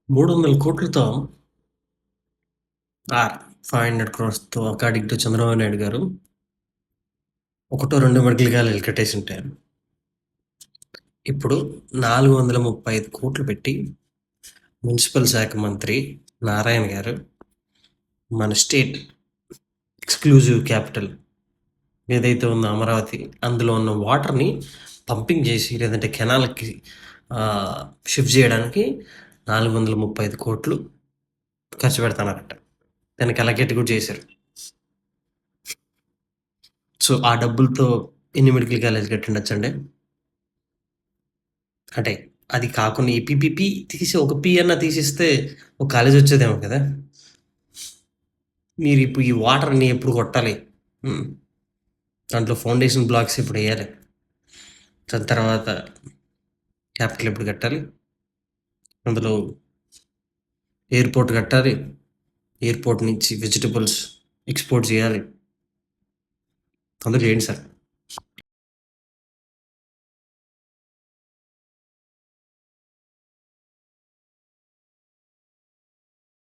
300 కోట్లతో 500 క్రోర్స్‌తో according to Chandrababu Naidu గారు ఒకటో రెండో మెడికల్ కాలేజీలు కట్టేసుంటారు. ఇప్పుడు 435 కోట్లు పెట్టి మున్సిపల్ శాఖ మంత్రి నారాయణ గారు మన స్టేట్ ఎక్స్క్లూజివ్ క్యాపిటల్ ఏదైతే ఉందో అమరావతి, అందులో ఉన్న వాటర్ని పంపింగ్ చేసి లేదంటే కెనాల్కి షిఫ్ట్ చేయడానికి 435 కోట్లు ఖర్చు పెడతానంట. దానికి అలకేట్ కూడా చేశారు. సో ఆ డబ్బులతో ఎన్ని మెడికల్ కాలేజ్ కట్టిండొచ్చండి? అంటే అది కాకుండా ఈ పీపీపీ తీసి ఒక పీ అన్న తీసిస్తే ఒక కాలేజ్ వచ్చేదేమో కదా. మీరు ఇప్పుడు ఈ వాటర్ని ఎప్పుడు కొట్టాలి, దాంట్లో ఫౌండేషన్ బ్లాక్స్ ఇప్పుడు వేయాలి, దాని తర్వాత క్యాపిటల్ ఎప్పుడు కట్టాలి, అందులో ఎయిర్పోర్ట్ కట్టాలి, ఎయిర్పోర్ట్ నుంచి వెజిటబుల్స్ ఎక్స్పోర్ట్ చేయాలి. అందరూ చేయండి సార్.